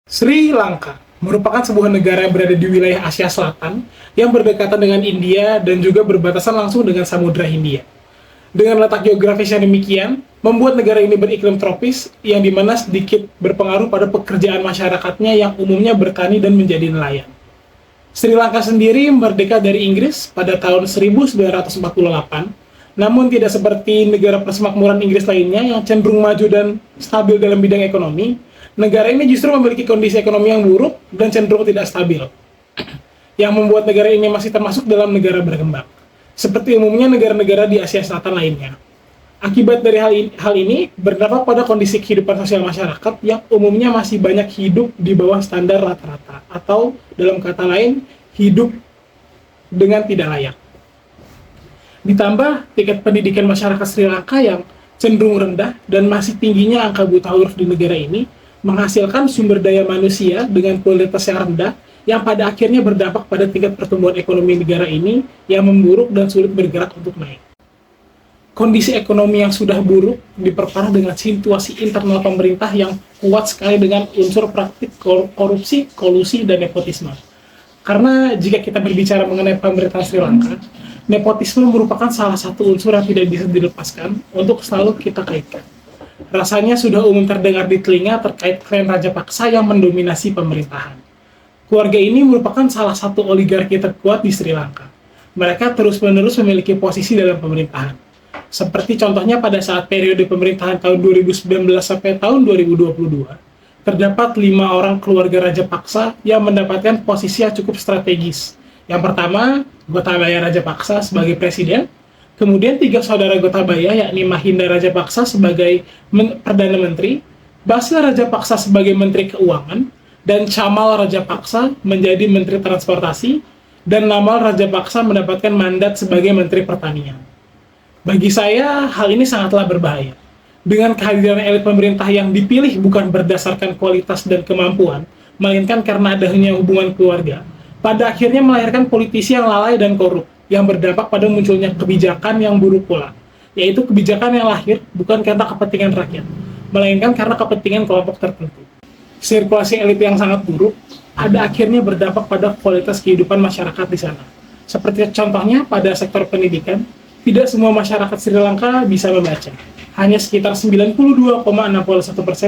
Sri Lanka merupakan sebuah negara yang berada di wilayah Asia Selatan yang berdekatan dengan India dan juga berbatasan langsung dengan Samudra Hindia. Dengan letak geografis yang demikian, membuat negara ini beriklim tropis yang dimana sedikit berpengaruh pada pekerjaan masyarakatnya yang umumnya bertani dan menjadi nelayan. Sri Lanka sendiri merdeka dari Inggris pada tahun 1948, namun tidak seperti negara persemakmuran Inggris lainnya yang cenderung maju dan stabil dalam bidang ekonomi. Negara ini justru memiliki kondisi ekonomi yang buruk dan cenderung tidak stabil, yang membuat negara ini masih termasuk dalam negara berkembang, seperti umumnya negara-negara di Asia Selatan lainnya. Akibat dari hal ini berdampak pada kondisi kehidupan sosial masyarakat yang umumnya masih banyak hidup di bawah standar rata-rata, atau dalam kata lain, hidup dengan tidak layak. Ditambah tingkat pendidikan masyarakat Sri Lanka yang cenderung rendah dan masih tingginya angka buta huruf di negara ini, menghasilkan sumber daya manusia dengan kualitas yang rendah yang pada akhirnya berdampak pada tingkat pertumbuhan ekonomi negara ini yang memburuk dan sulit bergerak untuk naik. Kondisi ekonomi yang sudah buruk diperparah dengan situasi internal pemerintah yang kuat sekali dengan unsur praktik korupsi, kolusi, dan nepotisme. Karena jika kita berbicara mengenai pemerintahan Sri Lanka, nepotisme merupakan salah satu unsur yang tidak bisa dilepaskan untuk selalu kita kaitkan. Rasanya sudah umum terdengar di telinga terkait klan Raja Paksa yang mendominasi pemerintahan. Keluarga ini merupakan salah satu oligarki terkuat di Sri Lanka. Mereka terus-menerus memiliki posisi dalam pemerintahan. Seperti contohnya pada saat periode pemerintahan tahun 2019 sampai tahun 2022, terdapat 5 orang keluarga Raja Paksa yang mendapatkan posisi yang cukup strategis. Yang pertama, Gotabaya Rajapaksa sebagai presiden. Kemudian 3 saudara Gotabaya, yakni Mahinda Rajapaksa sebagai Perdana Menteri, Basil Rajapaksa sebagai Menteri Keuangan, dan Chamal Rajapaksa menjadi Menteri Transportasi, dan Namal Rajapaksa mendapatkan mandat sebagai Menteri Pertanian. Bagi saya, hal ini sangatlah berbahaya. Dengan kehadiran elit pemerintah yang dipilih bukan berdasarkan kualitas dan kemampuan, melainkan karena adanya hubungan keluarga, pada akhirnya melahirkan politisi yang lalai dan korup, yang berdampak pada munculnya kebijakan yang buruk pula, yaitu kebijakan yang lahir bukan karena kepentingan rakyat, melainkan karena kepentingan kelompok tertentu. Sirkulasi elit yang sangat buruk pada akhirnya berdampak pada kualitas kehidupan masyarakat di sana. Seperti contohnya pada sektor pendidikan, tidak semua masyarakat Sri Lanka bisa membaca. Hanya sekitar 92,61%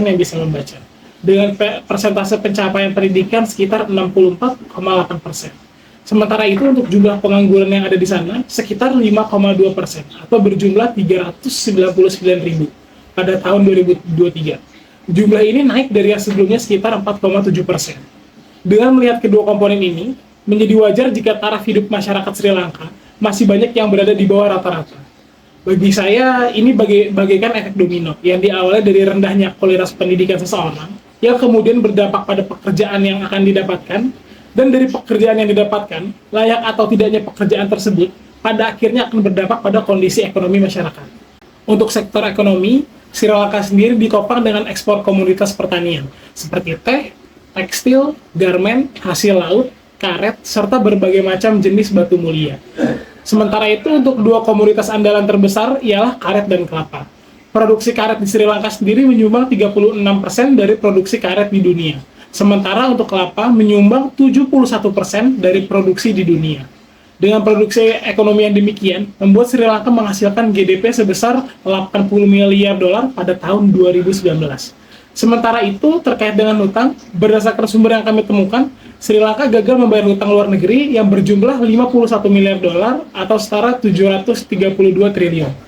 yang bisa membaca, dengan persentase pencapaian pendidikan sekitar 64,8%. Sementara itu untuk jumlah pengangguran yang ada di sana sekitar 5,2% atau berjumlah 399.000 pada tahun 2023. Jumlah ini naik dari yang sebelumnya sekitar 4,7%. Dengan melihat kedua komponen ini, menjadi wajar jika taraf hidup masyarakat Sri Lanka masih banyak yang berada di bawah rata-rata. Bagi saya, ini bagaikan efek domino yang diawali dari rendahnya kualitas pendidikan seseorang, yang kemudian berdampak pada pekerjaan yang akan didapatkan, dan dari pekerjaan yang didapatkan, layak atau tidaknya pekerjaan tersebut, pada akhirnya akan berdampak pada kondisi ekonomi masyarakat. Untuk sektor ekonomi, Sri Lanka sendiri ditopang dengan ekspor komoditas pertanian, seperti teh, tekstil, garmen, hasil laut, karet, serta berbagai macam jenis batu mulia. Sementara itu, untuk 2 komoditas andalan terbesar ialah karet dan kelapa. Produksi karet di Sri Lanka sendiri menyumbang 36% dari produksi karet di dunia. Sementara untuk kelapa menyumbang 71% dari produksi di dunia. Dengan produksi ekonomi yang demikian, membuat Sri Lanka menghasilkan GDP sebesar 80 miliar dolar pada tahun 2019. Sementara itu, terkait dengan hutang, berdasarkan sumber yang kami temukan, Sri Lanka gagal membayar hutang luar negeri yang berjumlah 51 miliar dolar atau setara 732 triliun.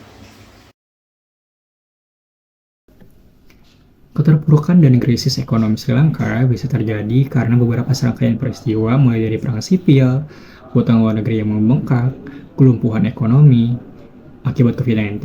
Keterpurukan dan krisis ekonomi Sri Lanka bisa terjadi karena beberapa serangkaian peristiwa mulai dari perang sipil, hutang luar negeri yang membengkak, kelumpuhan ekonomi, akibat COVID-19,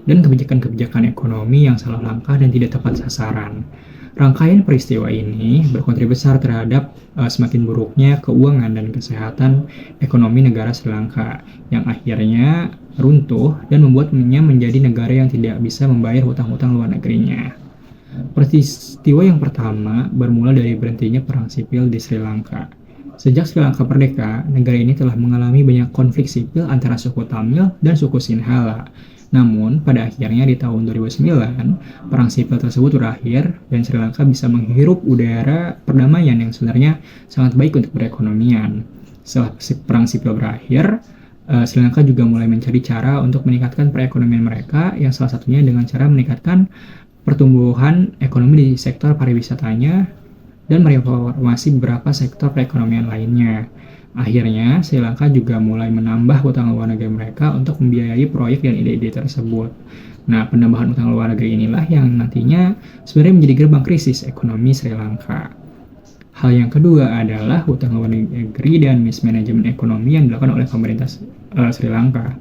dan kebijakan-kebijakan ekonomi yang salah langkah dan tidak tepat sasaran. Rangkaian peristiwa ini berkontribusi besar terhadap semakin buruknya keuangan dan kesehatan ekonomi negara Sri Lanka, yang akhirnya runtuh dan membuatnya menjadi negara yang tidak bisa membayar hutang-hutang luar negerinya. Peristiwa yang pertama bermula dari berhentinya perang sipil di Sri Lanka. Sejak Sri Lanka merdeka, negara ini telah mengalami banyak konflik sipil antara suku Tamil dan suku Sinhala. Namun, pada akhirnya di tahun 2009, perang sipil tersebut berakhir dan Sri Lanka bisa menghirup udara perdamaian yang sebenarnya sangat baik untuk perekonomian. Setelah perang sipil berakhir, Sri Lanka juga mulai mencari cara untuk meningkatkan perekonomian mereka, yang salah satunya dengan cara meningkatkan pertumbuhan ekonomi di sektor pariwisatanya dan mereformasi beberapa sektor perekonomian lainnya. Akhirnya, Sri Lanka juga mulai menambah utang luar negeri mereka untuk membiayai proyek dan ide-ide tersebut. Nah, penambahan utang luar negeri inilah yang nantinya sebenarnya menjadi gerbang krisis ekonomi Sri Lanka. Hal yang kedua adalah hutang luar negeri dan mismanajemen ekonomi yang dilakukan oleh pemerintah Sri Lanka.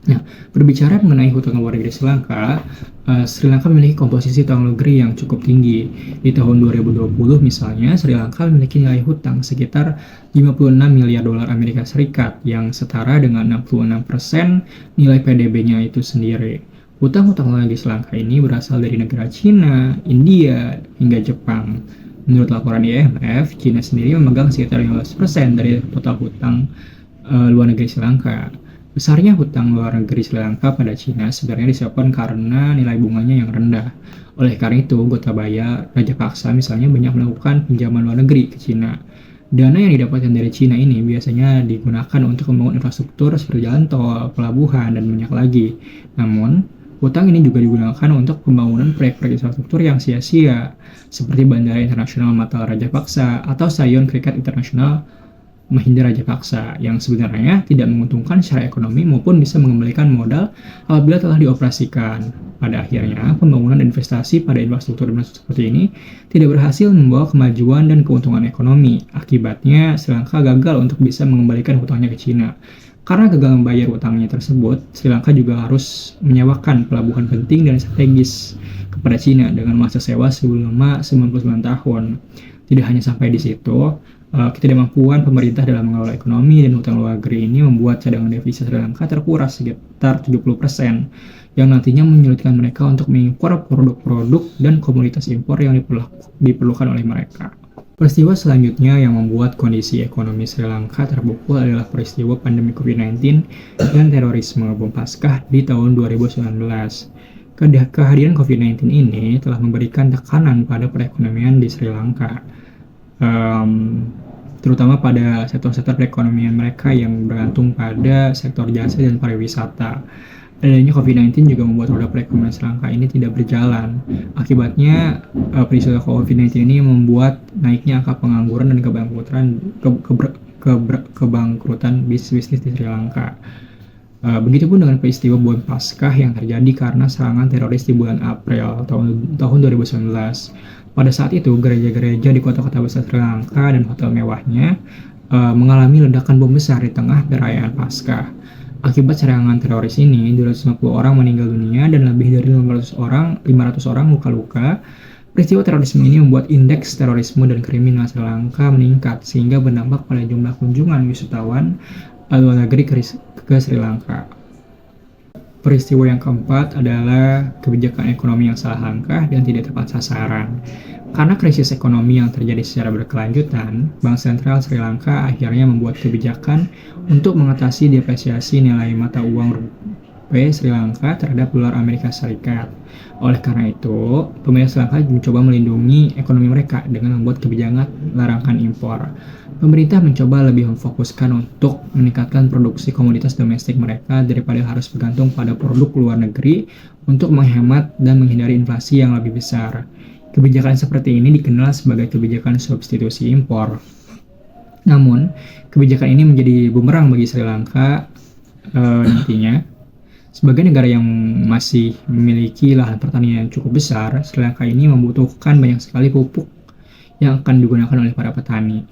Nah, berbicara mengenai hutang luar negeri Sri Lanka memiliki komposisi hutang luar negeri yang cukup tinggi. Di tahun 2020 misalnya, Sri Lanka memiliki nilai hutang sekitar 56 miliar dolar Amerika Serikat yang setara dengan 66% nilai PDB-nya itu sendiri. Hutang-hutang luar negeri Sri Lanka ini berasal dari negara Cina, India, hingga Jepang. Menurut laporan IMF, Cina sendiri memegang sekitar 15% dari total hutang luar negeri Sri Lanka. Besarnya hutang luar negeri Sri Lanka pada Cina sebenarnya disebabkan karena nilai bunganya yang rendah. Oleh karena itu, Gotabaya Rajapaksa misalnya banyak melakukan pinjaman luar negeri ke Cina. Dana yang didapatkan dari Cina ini biasanya digunakan untuk membangun infrastruktur seperti jalan tol, pelabuhan, dan banyak lagi. Namun, hutang ini juga digunakan untuk pembangunan proyek-proyek infrastruktur yang sia-sia, seperti Bandara Internasional Matal Rajapaksa atau Stadion Kriket Internasional Mahinda Rajapaksa, yang sebenarnya tidak menguntungkan secara ekonomi maupun bisa mengembalikan modal apabila telah dioperasikan. Pada akhirnya, pembangunan investasi pada infrastruktur seperti ini tidak berhasil membawa kemajuan dan keuntungan ekonomi. Akibatnya, Sri Lanka gagal untuk bisa mengembalikan hutangnya ke Cina. Karena gagal membayar hutangnya tersebut, Sri Lanka juga harus menyewakan pelabuhan penting dan strategis kepada Cina dengan masa sewa selama 99 tahun. Tidak hanya sampai di situ, ketidakmampuan pemerintah dalam mengelola ekonomi dan hutang luar negeri ini membuat cadangan devisa Sri Lanka terkuras sekitar 70%, yang nantinya menyulitkan mereka untuk mengimpor produk-produk dan komoditas impor yang diperlukan oleh mereka. Peristiwa selanjutnya yang membuat kondisi ekonomi Sri Lanka terpukul adalah peristiwa pandemi COVID-19 dan terorisme bom Paskah di tahun 2019. Kehadiran COVID-19 ini telah memberikan tekanan pada perekonomian di Sri Lanka, terutama pada sektor-sektor perekonomian mereka yang bergantung pada sektor jasa dan pariwisata. Adanya COVID-19 juga membuat roda perekonomian Sri Lanka ini tidak berjalan. Akibatnya, peristiwa COVID-19 ini membuat naiknya angka pengangguran dan kebangkrutan bisnis-bisnis di Sri Lanka. Begitupun dengan peristiwa bom Paskah yang terjadi karena serangan teroris di bulan April tahun 2019. Pada saat itu, gereja-gereja di kota-kota besar Sri Lanka dan hotel mewahnya mengalami ledakan bom besar di tengah perayaan Paskah. Akibat serangan teroris ini, 250 orang meninggal dunia dan lebih dari 500 orang luka-luka. Peristiwa terorisme ini membuat indeks terorisme dan kriminal Sri Lanka meningkat, sehingga berdampak pada jumlah kunjungan wisatawan luar negeri ke Sri Lanka. Peristiwa yang keempat adalah kebijakan ekonomi yang salah langkah dan tidak tepat sasaran. Karena krisis ekonomi yang terjadi secara berkelanjutan, Bank Sentral Sri Lanka akhirnya membuat kebijakan untuk mengatasi depresiasi nilai mata uang rupiah Sri Lanka terhadap dolar Amerika Serikat. Oleh karena itu, pemerintah Sri Lanka mencoba melindungi ekonomi mereka dengan membuat kebijakan larangan impor. Pemerintah mencoba lebih memfokuskan untuk meningkatkan produksi komoditas domestik mereka daripada harus bergantung pada produk luar negeri untuk menghemat dan menghindari inflasi yang lebih besar. Kebijakan seperti ini dikenal sebagai kebijakan substitusi impor. Namun, kebijakan ini menjadi bumerang bagi Sri Lanka nantinya. Sebagai negara yang masih memiliki lahan pertanian yang cukup besar, Sri Lanka ini membutuhkan banyak sekali pupuk yang akan digunakan oleh para petani.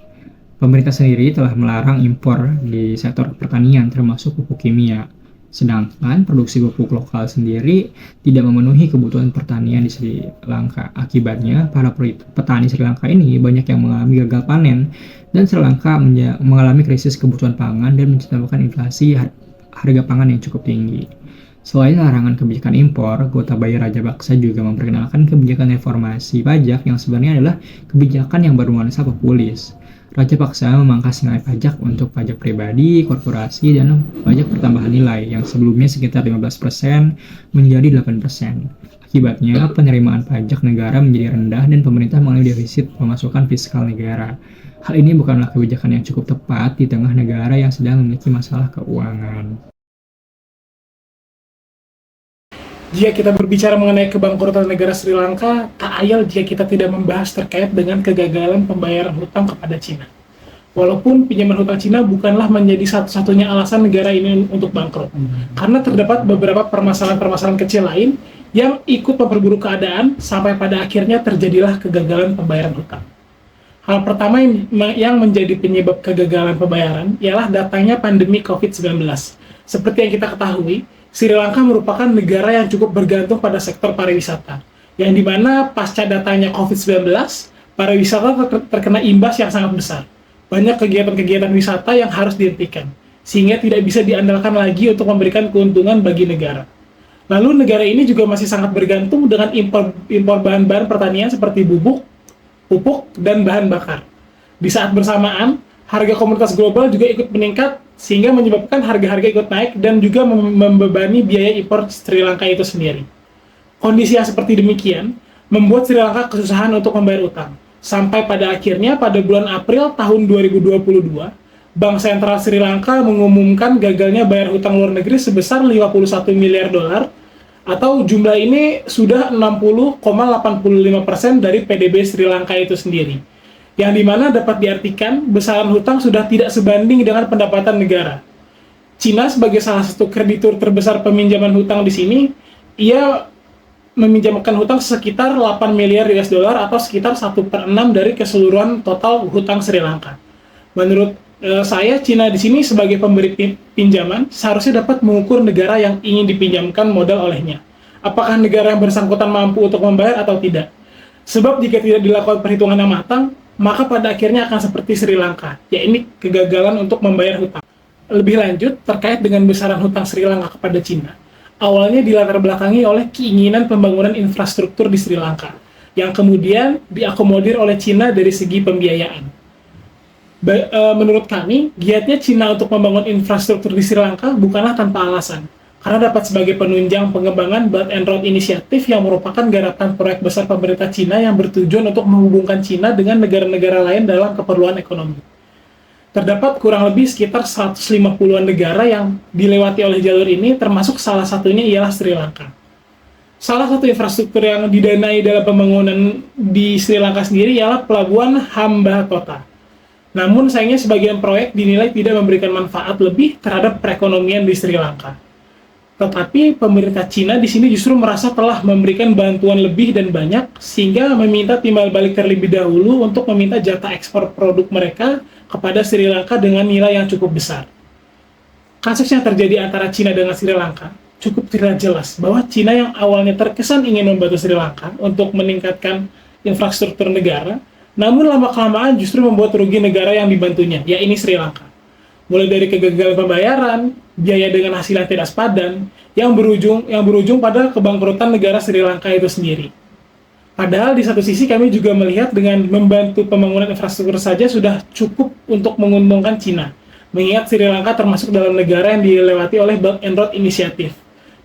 Pemerintah sendiri telah melarang impor di sektor pertanian termasuk pupuk kimia. Sedangkan produksi pupuk lokal sendiri tidak memenuhi kebutuhan pertanian di Sri Lanka. Akibatnya, para petani Sri Lanka ini banyak yang mengalami gagal panen dan Sri Lanka mengalami krisis kebutuhan pangan dan menciptakan inflasi harga pangan yang cukup tinggi. Selain larangan kebijakan impor, Gotabaya Rajapaksa juga memperkenalkan kebijakan reformasi pajak yang sebenarnya adalah kebijakan yang bernuansa populis. Rajapaksa memangkas nilai pajak untuk pajak pribadi, korporasi, dan pajak pertambahan nilai yang sebelumnya sekitar 15% menjadi 8%. Akibatnya, penerimaan pajak negara menjadi rendah dan pemerintah mengalami defisit pemasukan fiskal negara. Hal ini bukanlah kebijakan yang cukup tepat di tengah negara yang sedang memiliki masalah keuangan. Jika kita berbicara mengenai kebangkrutan negara Sri Lanka, tak ayal jika kita tidak membahas terkait dengan kegagalan pembayaran hutang kepada Cina. Walaupun pinjaman hutang Cina bukanlah menjadi satu-satunya alasan negara ini untuk bangkrut, karena terdapat beberapa permasalahan-permasalahan kecil lain yang ikut memperburuk keadaan sampai pada akhirnya terjadilah kegagalan pembayaran hutang. Hal pertama yang menjadi penyebab kegagalan pembayaran ialah datangnya pandemi COVID-19. Seperti yang kita ketahui, Sri Lanka merupakan negara yang cukup bergantung pada sektor pariwisata, yang dimana pasca datangnya COVID-19, pariwisata terkena imbas yang sangat besar. Banyak kegiatan-kegiatan wisata yang harus dihentikan, sehingga tidak bisa diandalkan lagi untuk memberikan keuntungan bagi negara. Lalu negara ini juga masih sangat bergantung dengan impor bahan-bahan pertanian seperti bubuk, pupuk, dan bahan bakar. Di saat bersamaan, harga komoditas global juga ikut meningkat sehingga menyebabkan harga-harga ikut naik dan juga membebani biaya impor Sri Lanka itu sendiri. Kondisi yang seperti demikian membuat Sri Lanka kesusahan untuk membayar utang. Sampai pada akhirnya pada bulan April tahun 2022, Bank Sentral Sri Lanka mengumumkan gagalnya bayar hutang luar negeri sebesar 51 miliar dolar, atau jumlah ini sudah 60,85% dari PDB Sri Lanka itu sendiri. Yang dimana dapat diartikan besaran hutang sudah tidak sebanding dengan pendapatan negara. Cina sebagai salah satu kreditur terbesar peminjaman hutang di sini, ia meminjamkan hutang sekitar 8 miliar US dollar atau sekitar 1/6 dari keseluruhan total hutang Sri Lanka. Menurut saya, Cina di sini sebagai pemberi pinjaman seharusnya dapat mengukur negara yang ingin dipinjamkan modal olehnya. Apakah negara yang bersangkutan mampu untuk membayar atau tidak? Sebab jika tidak dilakukan perhitungan yang matang, maka pada akhirnya akan seperti Sri Lanka, yaitu kegagalan untuk membayar hutang. Lebih lanjut, terkait dengan besaran hutang Sri Lanka kepada Cina, awalnya dilatar belakangi oleh keinginan pembangunan infrastruktur di Sri Lanka, yang kemudian diakomodir oleh Cina dari segi pembiayaan. Menurut kami, giatnya Cina untuk membangun infrastruktur di Sri Lanka bukanlah tanpa alasan, karena dapat sebagai penunjang pengembangan Belt and Road Initiative yang merupakan garapan proyek besar pemerintah Cina yang bertujuan untuk menghubungkan Cina dengan negara-negara lain dalam keperluan ekonomi. Terdapat kurang lebih sekitar 150-an negara yang dilewati oleh jalur ini, termasuk salah satunya ialah Sri Lanka. Salah satu infrastruktur yang didanai dalam pembangunan di Sri Lanka sendiri ialah Pelabuhan Hambantota. Namun sayangnya sebagian proyek dinilai tidak memberikan manfaat lebih terhadap perekonomian di Sri Lanka. Tetapi pemerintah Cina di sini justru merasa telah memberikan bantuan lebih dan banyak, sehingga meminta timbal balik terlebih dahulu untuk meminta jatah ekspor produk mereka kepada Sri Lanka dengan nilai yang cukup besar. Kasus yang terjadi antara Cina dengan Sri Lanka cukup terlihat jelas bahwa Cina yang awalnya terkesan ingin membantu Sri Lanka untuk meningkatkan infrastruktur negara, namun lama-kelamaan justru membuat rugi negara yang dibantunya, yaitu Sri Lanka. Mulai dari kegagalan pembayaran, biaya dengan hasil yang tidak sepadan, yang berujung pada kebangkrutan negara Sri Lanka itu sendiri. Padahal di satu sisi kami juga melihat dengan membantu pembangunan infrastruktur saja sudah cukup untuk menguntungkan Cina, mengingat Sri Lanka termasuk dalam negara yang dilewati oleh Belt and Road Initiative.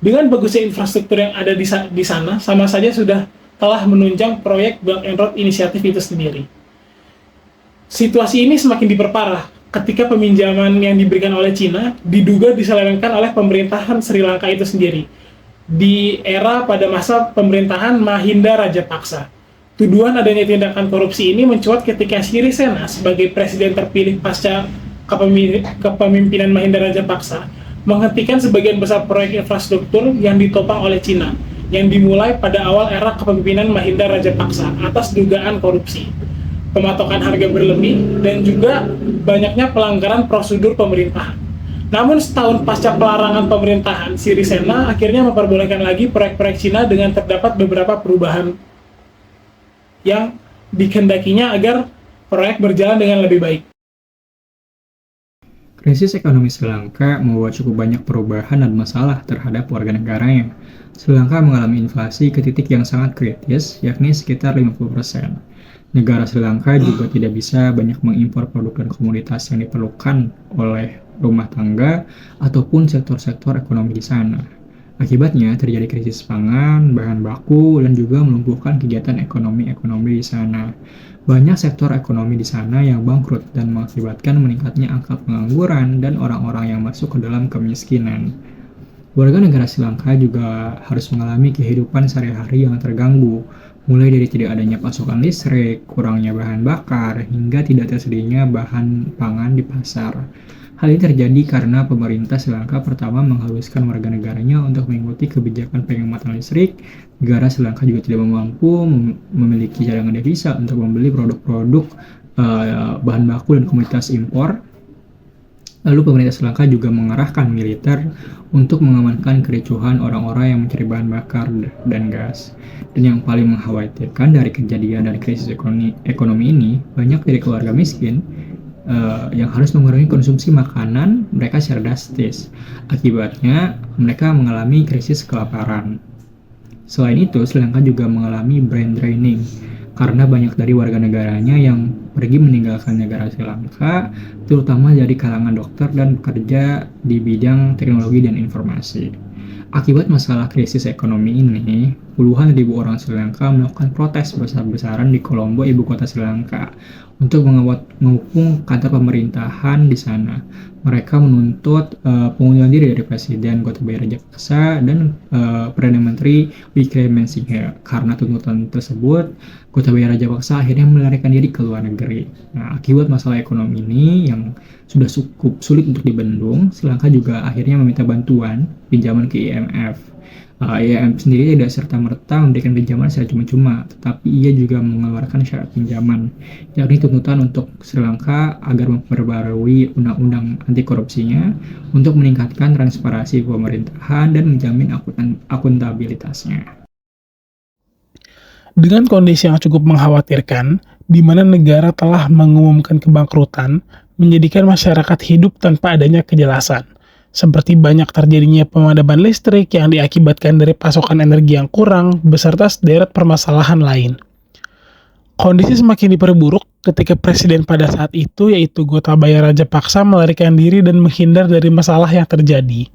Dengan bagusnya infrastruktur yang ada di sana, sama saja sudah telah menunjang proyek Belt and Road Initiative itu sendiri. Situasi ini semakin diperparah ketika peminjaman yang diberikan oleh Cina diduga diselewengkan oleh pemerintahan Sri Lanka itu sendiri di era pada masa pemerintahan Mahinda Rajapaksa. Tuduhan adanya tindakan korupsi ini mencuat ketika Sirisena sebagai presiden terpilih pasca kepemimpinan Mahinda Rajapaksa menghentikan sebagian besar proyek infrastruktur yang ditopang oleh Cina yang dimulai pada awal era kepemimpinan Mahinda Rajapaksa atas dugaan korupsi, pematokan harga berlebih, dan juga banyaknya pelanggaran prosedur pemerintahan. Namun setahun pasca pelarangan pemerintahan, Sirisena akhirnya memperbolehkan lagi proyek-proyek Cina dengan terdapat beberapa perubahan yang dikehendakinya agar proyek berjalan dengan lebih baik. Krisis ekonomi Sri Lanka membawa cukup banyak perubahan dan masalah terhadap warga negaranya. Sri Lanka mengalami inflasi ke titik yang sangat kritis, yakni sekitar 50%. Negara Sri Lanka juga tidak bisa banyak mengimpor produk dan komoditas yang diperlukan oleh rumah tangga ataupun sektor-sektor ekonomi di sana. Akibatnya terjadi krisis pangan, bahan baku, dan juga melumpuhkan kegiatan ekonomi di sana. Banyak sektor ekonomi di sana yang bangkrut dan mengakibatkan meningkatnya angka pengangguran dan orang-orang yang masuk ke dalam kemiskinan. Warga negara Sri Lanka juga harus mengalami kehidupan sehari-hari yang terganggu, mulai dari tidak adanya pasokan listrik, kurangnya bahan bakar, hingga tidak tersedianya bahan pangan di pasar. Hal ini terjadi karena pemerintah Sri Lanka pertama mengharuskan warga negaranya untuk mengikuti kebijakan penghematan listrik. Negara Sri Lanka juga tidak mampu memiliki cadangan devisa untuk membeli produk-produk bahan baku dan komoditas impor. Lalu pemerintah Sri Lanka juga mengerahkan militer untuk mengamankan kericuhan orang-orang yang mencari bahan bakar dan gas. Dan yang paling mengkhawatirkan dari kejadian dan krisis ekonomi ini, banyak dari keluarga miskin yang harus mengurangi konsumsi makanan mereka secara drastis. Akibatnya, mereka mengalami krisis kelaparan. Selain itu, Sri Lanka juga mengalami brain draining karena banyak dari warga negaranya yang pergi meninggalkan negara Sri Lanka, terutama dari kalangan dokter dan pekerja di bidang teknologi dan informasi. Akibat masalah krisis ekonomi ini, puluhan ribu orang Sri Lanka melakukan protes besar-besaran di Colombo, ibu kota Sri Lanka, untuk mengepung kantor pemerintahan di sana. Mereka menuntut pengunduran diri dari Presiden Gotabaya Rajapaksa dan Perdana Menteri Wickremesinghe. Karena tuntutan tersebut, Gotabaya Rajapaksa akhirnya melarikan diri ke luar negeri. Nah, akibat masalah ekonomi ini yang sudah cukup sulit untuk dibendung, Sri Lanka juga akhirnya meminta bantuan pinjaman ke IMF. IMF sendiri tidak serta-merta memberikan pinjaman secara cuma-cuma, tetapi ia juga mengeluarkan syarat pinjaman, yakni tuntutan untuk Sri Lanka agar memperbarui undang-undang anti korupsinya untuk meningkatkan transparansi pemerintahan dan menjamin akuntabilitasnya. Dengan kondisi yang cukup mengkhawatirkan, di mana negara telah mengumumkan kebangkrutan, menjadikan masyarakat hidup tanpa adanya kejelasan, seperti banyak terjadinya pemadaman listrik yang diakibatkan dari pasokan energi yang kurang, beserta sederet permasalahan lain. Kondisi semakin diperburuk ketika presiden pada saat itu, yaitu Gotabaya Rajapaksa, melarikan diri dan menghindar dari masalah yang terjadi.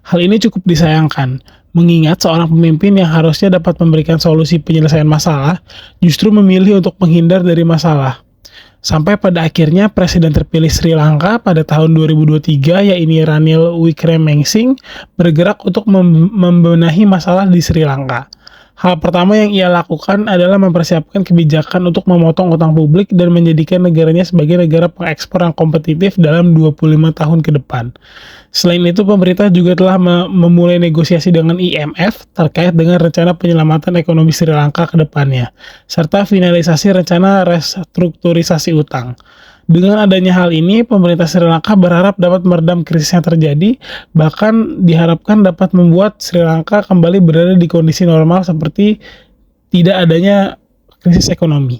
Hal ini cukup disayangkan, mengingat seorang pemimpin yang harusnya dapat memberikan solusi penyelesaian masalah, justru memilih untuk menghindar dari masalah. Sampai pada akhirnya Presiden terpilih Sri Lanka pada tahun 2023, yaitu Ranil Wickremesinghe, bergerak untuk membenahi masalah di Sri Lanka. Hal pertama yang ia lakukan adalah mempersiapkan kebijakan untuk memotong utang publik dan menjadikan negaranya sebagai negara pengekspor yang kompetitif dalam 25 tahun ke depan. Selain itu, pemerintah juga telah memulai negosiasi dengan IMF terkait dengan rencana penyelamatan ekonomi Sri Lanka ke depannya, serta finalisasi rencana restrukturisasi utang. Dengan adanya hal ini, pemerintah Sri Lanka berharap dapat meredam krisis yang terjadi, bahkan diharapkan dapat membuat Sri Lanka kembali berada di kondisi normal seperti tidak adanya krisis ekonomi.